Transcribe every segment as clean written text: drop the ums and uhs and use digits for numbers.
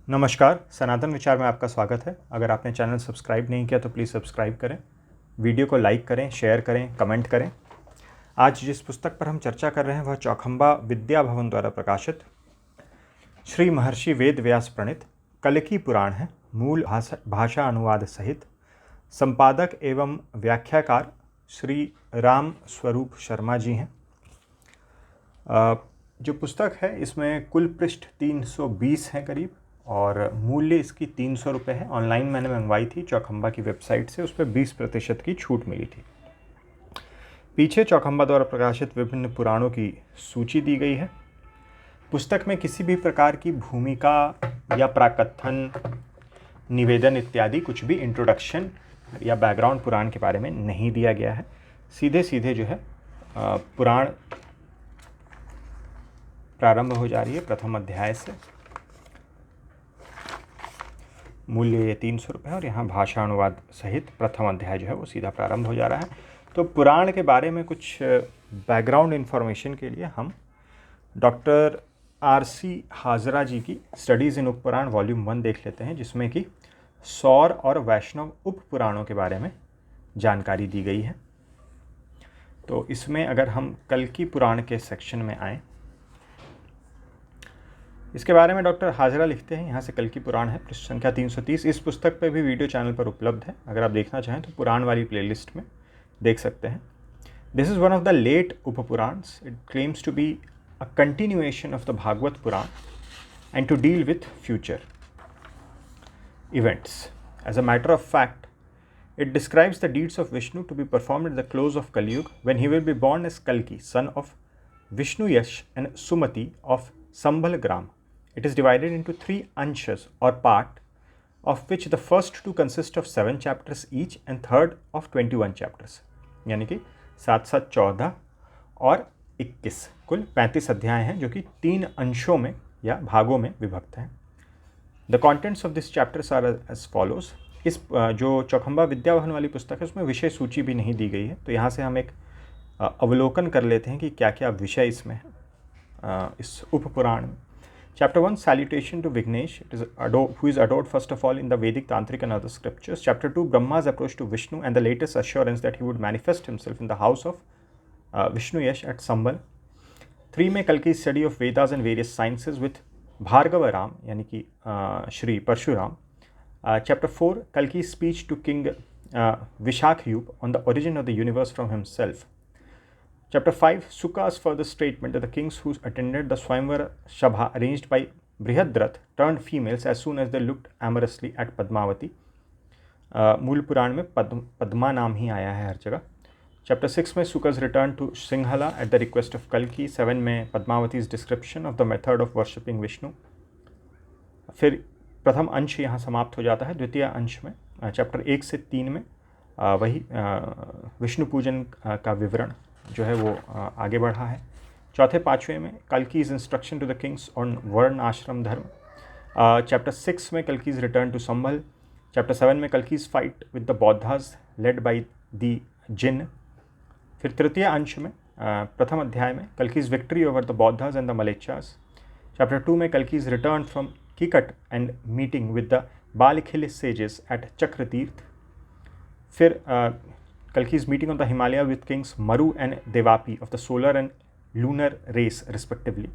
नमस्कार, सनातन विचार में आपका स्वागत है। अगर आपने चैनल सब्सक्राइब नहीं किया तो प्लीज़ सब्सक्राइब करें, वीडियो को लाइक करें, शेयर करें, कमेंट करें। आज जिस पुस्तक पर हम चर्चा कर रहे हैं वह चौखंबा विद्या भवन द्वारा प्रकाशित श्री महर्षि वेद व्यास प्रणीत कल्कि पुराण है। मूल भाषा अनुवाद सहित संपादक एवं व्याख्याकार श्री राम स्वरूप शर्मा जी हैं। जो पुस्तक है इसमें कुल पृष्ठ 320 हैं करीब, और मूल्य इसकी 300 रुपये है। ऑनलाइन मैंने मंगवाई थी चौखंबा की वेबसाइट से, उस पर 20% की छूट मिली थी। पीछे चौखंबा द्वारा प्रकाशित विभिन्न पुराणों की सूची दी गई है। पुस्तक में किसी भी प्रकार की भूमिका या प्राकथन, निवेदन इत्यादि कुछ भी इंट्रोडक्शन या बैकग्राउंड पुराण के बारे में नहीं दिया गया है। सीधे सीधे जो है पुराण प्रारंभ हो जा रही है प्रथम अध्याय से। मूल्य ये 300 रुपये है और यहाँ भाषा अनुवाद सहित प्रथम अध्याय जो है वो सीधा प्रारंभ हो जा रहा है। तो पुराण के बारे में कुछ बैकग्राउंड इन्फॉर्मेशन के लिए हम डॉक्टर R.C. हाजरा जी की स्टडीज़ इन उप पुराण वॉल्यूम 1 देख लेते हैं, जिसमें कि सौर और वैष्णव उप पुराणों के बारे में जानकारी दी गई है। तो इसमें अगर हम कल्कि पुराण के सेक्शन में आएँ, इसके बारे में डॉक्टर हाजरा लिखते हैं। यहाँ से कल्कि पुराण है, पृष्ठ संख्या 330। इस पुस्तक पे भी वीडियो चैनल पर उपलब्ध है, अगर आप देखना चाहें तो पुराण वाली प्लेलिस्ट में देख सकते हैं। This is one of the late Upapuranas. It claims to be a continuation of the Bhagavata Purana and to deal with future events. As a matter of fact, it describes the deeds of Vishnu to be performed at the close of Kali Yuga, when he will be born as Kalki, son of Vishnu Yash and Sumati of Sambhal Gram. It is divided into 3 anshas or part, of which the first 2 consist of 7 chapters each and third of 21 chapters. यानी कि 7-7 14 और 21 कुल 35 अध्याय हैं, जो कि 3 अंशों में या भागों में विभक्त हैं। The contents of this chapters are as follows. इस जो चौखंबा विद्या भवन वाली पुस्तक है उसमें विषय सूची भी नहीं दी गई है, तो यहाँ से हम एक अवलोकन कर लेते हैं कि क्या क्या विषय इसमें है इस उपपुराण में। Chapter 1, Salutation to Vignesh, who is adored first of all in the Vedic, Tantric and other scriptures. Chapter 2, Brahma's approach to Vishnu and the latest assurance that he would manifest himself in the house of Vishnu Yash at Sambhal. 3 में Kalki's study of Vedas and various sciences with Bhargava Ram, यानी कि Shri Parshuram. Chapter 4, Kalki's speech to King Vishakhayup on the origin of the universe from himself. Chapter 5, Suka's further statement that the kings who attended the Swayamvara Shabha arranged by Brihadrath turned females as soon as they looked amorously at Padmavati. मूल पुराण में पद्मा नाम ही आया है हर जगह। Chapter 6 में Suka's return to Singhala at the request of Kalki. 7 में Padmavati's description of the method of worshipping Vishnu. फिर प्रथम अंश यहाँ समाप्त हो जाता है। द्वितीय अंश में चैप्टर 1 से 3 में वही विष्णु पूजन का विवरण जो है वो आगे बढ़ा है। चौथे 5वें में Kalki's instruction to the kings on varna ashrama dharma. Chapter 6 में Kalki's return to Sambhal. Chapter 7 में Kalki's fight with the Bauddhas led by the Jina. फिर तृतीय अंश में प्रथम अध्याय में Kalki's victory over the Bauddhas and the Mlecchas. Chapter 2 में Kalki's return from Kikata and meeting with the Balakhilya sages at Chakratirtha. फिर Kalki's meeting on the Himalaya with kings Maru and Devapi of the solar and lunar race respectively.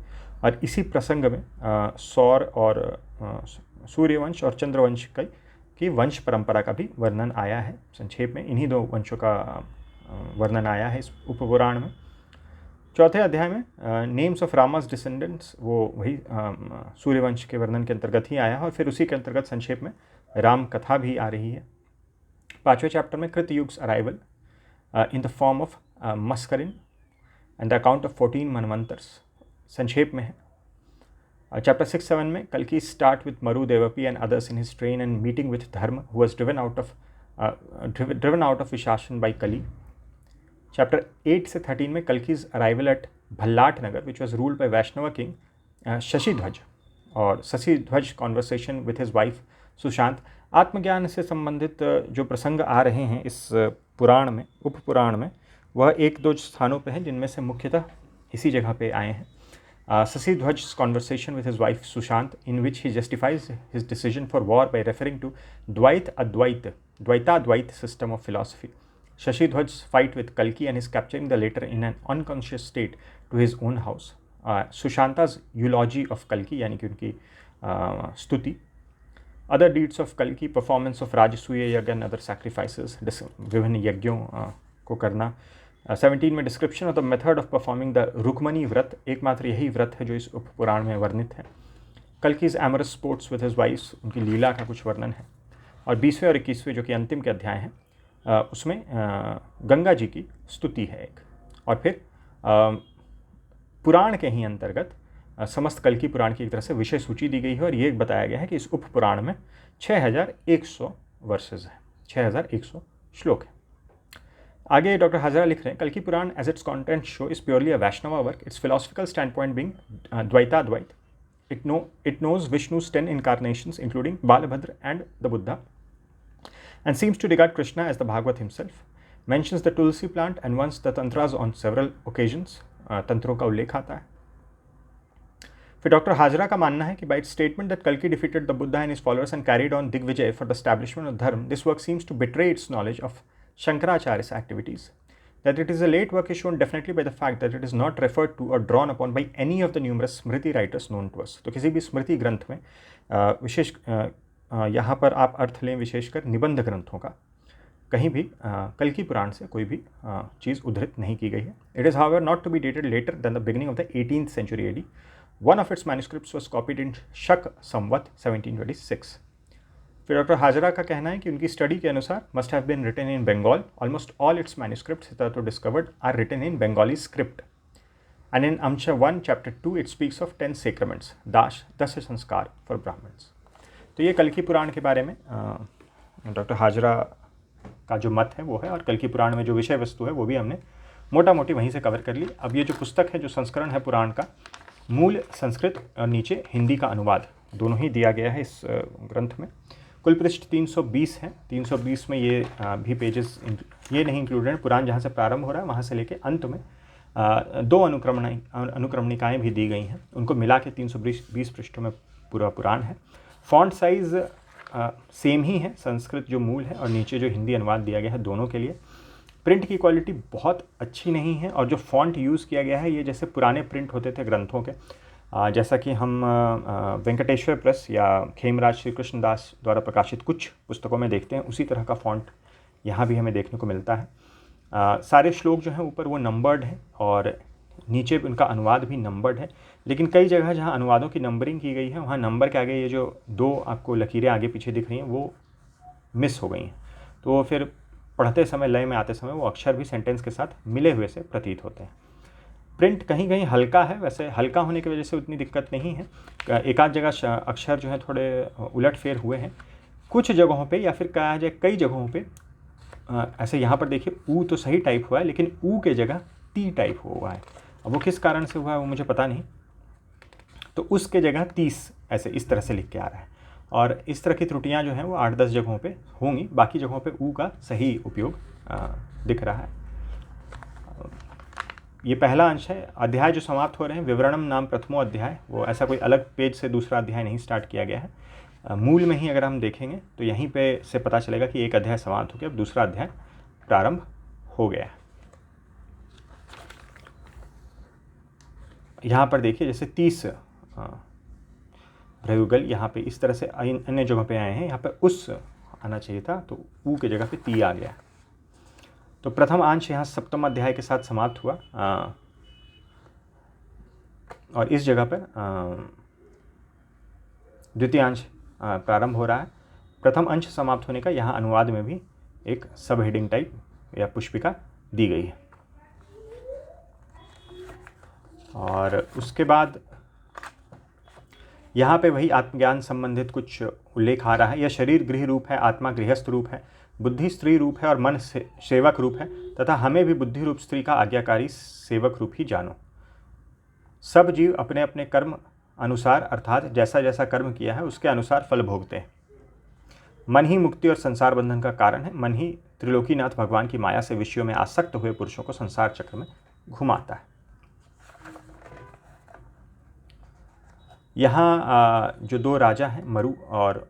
और इसी प्रसंग में सौर और सूर्यवंश और चंद्रवंश की वंश परंपरा का भी वर्णन आया है। संक्षेप में इन्हीं 2 वंशों का वर्णन आया है इस उपपुराण में। चौथे अध्याय में नेम्स ऑफ रामास डिसेंडेंट्स, वो वही सूर्यवंश के वर्णन के अंतर्गत ही आया है, और फिर उसी के अंतर्गत संक्षेप में राम कथा भी आ रही है। 5वें चैप्टर में Kritayuga's arrival in the form of Maskarin and the account of 14 Manvantaras संक्षेप में है। चैप्टर 6-7 में कल्की start with Maru Devapi and others in his train and meeting with Dharma who was driven out of Vishasan by Kali. Chapter 8 से 13 में Kalki's arrival at Bhallat Nagar which was ruled by Vaishnava king Shashidhwaj, और Shashidhwaj conversation with his wife Sushanta. आत्मज्ञान से संबंधित जो प्रसंग आ रहे हैं इस पुराण में, उपपुराण में, वह 1-2 स्थानों पे हैं, जिनमें से मुख्यतः इसी जगह पे आए हैं। Sassidhwaj's conversation with his wife Sushant, in which he justifies his decision for war by referring to Dvaita-Dvait system of philosophy. Shashidhwaj's fight with Kalki and his capturing the latter in an unconscious state to his own house. Sushanta's eulogy of Kalki, यानी कि उनकी स्तुति. Other deeds of Kalki, performance of Rajasuya Yagya and other sacrifices, विभिन्न यज्ञों को करना. 17 में description of the method of performing the Rukmini vrat, एकमात्र यही व्रत है जो इस उपपुराण में वर्णित है. Kalki's amorous sports with his wives, उनकी लीला का कुछ वर्णन है. और 20वें और 21वें जो कि अंतिम के अध्याय हैं, उसमें गंगा जी की स्तुति है एक. और फिर पुराण के ही अंतर्गत समस्त कल्की पुराण की एक तरह से विषय सूची दी गई है और ये बताया गया है कि इस उपपुराण में 6100 वर्सेज हैं, 6100 श्लोक हैं. आगे डॉक्टर हाजरा लिख रहे हैं, कल्की Purana as its content show is purely a Vaishnava work. Its philosophical standpoint being Dvaitadvaita. It knows Vishnu's 10 incarnations, including Balabhadra and the Buddha, and seems to regard Krishna as the Bhagavat himself. Mentions the tulsi plant and once the tantras on several occasions. तंत्रों का उल्लेख आता है. फिर doctor Hazra का मानना है कि by its statement that Kalki defeated the Buddha and his followers and carried on Digvijay for the establishment of dharma, this work seems to betray its knowledge of Shankaracharya's activities. That it is a late work is shown definitely by the fact that it is not referred to or drawn upon by any of the numerous smriti writers known to us. तो किसी भी स्मृति ग्रंथ में विशेष यहाँ पर आप अर्थ लें विशेषकर निबंध ग्रंथों का, कहीं भी कल्की पुराण से कोई भी चीज़ उद्धृत नहीं की गई है. It is however not to be dated later than the beginning of the 18th century AD. One of its manuscripts was copied in Shak Samvat 1726. फिर डॉक्टर हाजरा का कहना है कि उनकी स्टडी के अनुसार must have been written in Bengal. Almost all its manuscripts हितोतो discovered are written in Bengali script. And in Amsha 1 chapter 2 it speaks of 10 sacraments, 10 samskara for Brahmins. तो ये कल्की पुराण के बारे में डॉक्टर हाजरा का जो मत है वो है, और कल्की पुराण में जो विषय वस्तु है वो भी हमने मोटा मोटी वहीं से कवर कर ली. अब ये जो पुस्तक है, जो संस्करण है पुराण का, मूल संस्कृत और नीचे हिंदी का अनुवाद दोनों ही दिया गया है इस ग्रंथ में. कुल पृष्ठ 320 हैं. 320 में ये भी पेजेस ये नहीं इंक्लूडेड हैं. पुराण जहाँ से प्रारंभ हो रहा है वहाँ से लेके अंत में 2 अनुक्रमणिकाएँ भी दी गई हैं. उनको मिला के 320 पृष्ठों में पूरा पुराण है. फॉन्ट साइज़ सेम ही है, संस्कृत जो मूल है और नीचे जो हिंदी अनुवाद दिया गया है दोनों के लिए. प्रिंट की क्वालिटी बहुत अच्छी नहीं है, और जो फॉन्ट यूज़ किया गया है ये जैसे पुराने प्रिंट होते थे ग्रंथों के, जैसा कि हम वेंकटेश्वर प्रेस या खेमराज श्री कृष्णदास द्वारा प्रकाशित कुछ पुस्तकों में देखते हैं, उसी तरह का फॉन्ट यहाँ भी हमें देखने को मिलता है. सारे श्लोक जो हैं ऊपर वो नंबर्ड हैं और नीचे उनका अनुवाद भी नंबर्ड है. लेकिन कई जगह जहाँ अनुवादों की नंबरिंग की गई है वहाँ नंबर के आगे ये जो 2 आपको लकीरें आगे पीछे दिख रही हैं वो मिस हो गई हैं. तो फिर पढ़ते समय, लय में आते समय वो अक्षर भी सेंटेंस के साथ मिले हुए से प्रतीत होते हैं. प्रिंट कहीं कहीं हल्का है, वैसे हल्का होने की वजह से उतनी दिक्कत नहीं है. एक आध जगह अक्षर जो है थोड़े उलट फेर हुए हैं कुछ जगहों पे, या फिर कहा जाए कई जगहों पे. ऐसे यहाँ पर देखिए ऊ तो सही टाइप हुआ है, लेकिन ऊ के जगह टी टाइप हुआ है. अब वो किस कारण से हुआ है वो मुझे पता नहीं. तो उसके जगह 30 ऐसे इस तरह से लिख के आ रहा है. और इस तरह की त्रुटियाँ जो हैं वो 8-10 जगहों पे होंगी. बाकी जगहों पे ऊ का सही उपयोग दिख रहा है. ये पहला अंश है. अध्याय जो समाप्त हो रहे हैं, विवरणम नाम प्रथमो अध्याय, वो ऐसा कोई अलग पेज से दूसरा अध्याय नहीं स्टार्ट किया गया है. मूल में ही अगर हम देखेंगे तो यहीं पे से पता चलेगा कि एक अध्याय समाप्त हो गया, अब दूसरा अध्याय प्रारंभ हो गया है. यहाँ पर देखिए जैसे 30 प्रयुगल यहाँ पे इस तरह से अन्य जगहों पे आए हैं. यहाँ पे उस आना चाहिए था, तो ऊ के जगह पे ती आ गया. तो प्रथम अंश यहाँ सप्तम अध्याय के साथ समाप्त हुआ, और इस जगह पर द्वितीय अंश प्रारंभ हो रहा है. प्रथम अंश समाप्त होने का यहाँ अनुवाद में भी एक सब हेडिंग टाइप या पुष्पिका दी गई है. और उसके बाद यहाँ पे वही आत्मज्ञान संबंधित कुछ उल्लेख आ रहा है. यह शरीर गृह रूप है, आत्मा गृहस्थ रूप है, बुद्धि स्त्री रूप है और मन सेवक रूप है, तथा हमें भी बुद्धि रूप स्त्री का आज्ञाकारी सेवक रूप ही जानो. सब जीव अपने अपने कर्म अनुसार, अर्थात जैसा जैसा कर्म किया है उसके अनुसार फल भोगते हैं. मन ही मुक्ति और संसार बंधन का कारण है. मन ही त्रिलोकीनाथ भगवान की माया से विषयों में आसक्त हुए पुरुषों को संसार चक्र में घुमाता है. यहाँ जो दो राजा हैं मरु और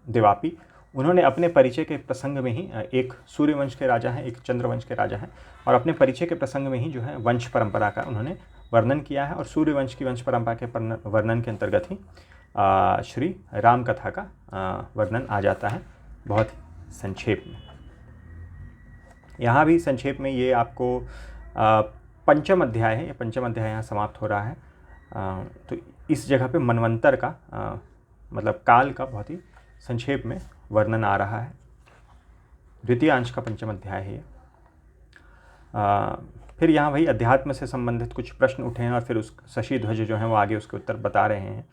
देवापी, उन्होंने अपने परिचय के प्रसंग में ही, एक सूर्यवंश के राजा हैं, एक चंद्रवंश के राजा हैं, और अपने परिचय के प्रसंग में ही जो है वंश परंपरा का उन्होंने वर्णन किया है। और सूर्यवंश की वंश परंपरा के वर्णन के अंतर्गत ही श्री राम कथा का वर्णन आ जाता है, बहुत संक्षेप में। यहाँ भी संक्षेप में ये आपको पंचम अध्याय है, ये पंचम अध्याय यहाँ समाप्त हो रहा है। तो इस जगह पे मनवंतर का मतलब काल का बहुत ही संक्षेप में वर्णन आ रहा है। द्वितीय अंश का पंचम अध्याय है ये। फिर यहाँ वही अध्यात्म से संबंधित कुछ प्रश्न उठे हैं, और फिर उस शशिध्वज जो हैं वो आगे उसके उत्तर बता रहे हैं।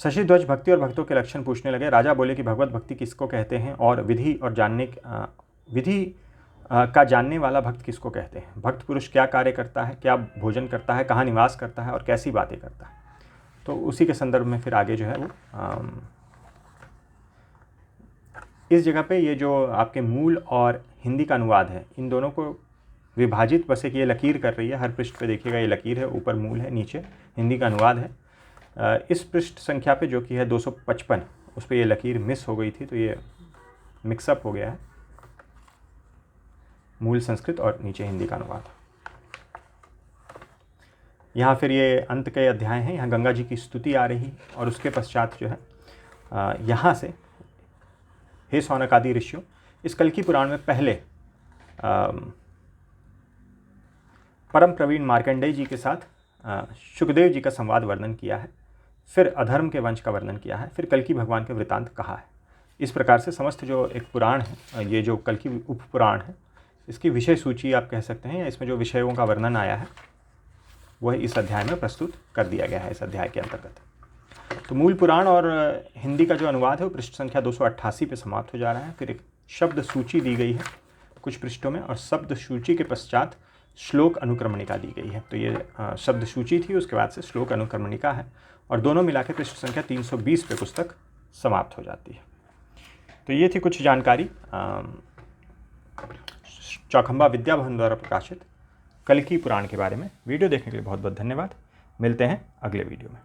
शशिध्वज भक्ति और भक्तों के लक्षण पूछने लगे। राजा बोले कि भगवत भक्ति किसको कहते हैं, और विधि का जानने वाला भक्त किसको कहते हैं। भक्त पुरुष क्या कार्य करता है, क्या भोजन करता है, कहाँ निवास करता है और कैसी बातें करता है। तो उसी के संदर्भ में फिर आगे जो है वो इस जगह पे ये जो आपके मूल और हिंदी का अनुवाद है, इन दोनों को विभाजित बस एक ये लकीर कर रही है। हर पृष्ठ पे देखिएगा ये लकीर है, ऊपर मूल है, नीचे हिंदी का अनुवाद है। इस पृष्ठ संख्या पे जो कि है 255, उस पर ये लकीर मिस हो गई थी, तो ये मिक्सअप हो गया है, मूल संस्कृत और नीचे हिंदी का अनुवाद। यहाँ फिर ये अंत के अध्याय हैं, यहाँ गंगा जी की स्तुति आ रही, और उसके पश्चात जो है यहाँ से हे सौनकादि ऋषियों, इस कल्कि पुराण में पहले परम प्रवीण मार्कंडेय जी के साथ शुकदेव जी का संवाद वर्णन किया है, फिर अधर्म के वंश का वर्णन किया है, फिर कल्कि भगवान के वृतांत कहा है। इस प्रकार से समस्त जो एक पुराण है, ये जो कल्कि उपपुराण है, इसकी विषय सूची आप कह सकते हैं, या इसमें जो विषयों का वर्णन आया है वह इस अध्याय में प्रस्तुत कर दिया गया है, इस अध्याय के अंतर्गत। तो मूल पुराण और हिंदी का जो अनुवाद है वो पृष्ठ संख्या 288 पे समाप्त हो जा रहा है। फिर एक शब्द सूची दी गई है कुछ पृष्ठों में, और शब्द सूची के पश्चात श्लोक अनुक्रमणिका दी गई है। तो ये शब्द सूची थी, उसके बाद से श्लोक अनुक्रमणिका है, और दोनों मिलाकर पृष्ठ संख्या 320 पे पुस्तक समाप्त हो जाती है। तो ये थी कुछ जानकारी चौखंबा विद्या भवन द्वारा प्रकाशित कल्कि पुराण के बारे में। वीडियो देखने के लिए बहुत बहुत धन्यवाद। मिलते हैं अगले वीडियो में।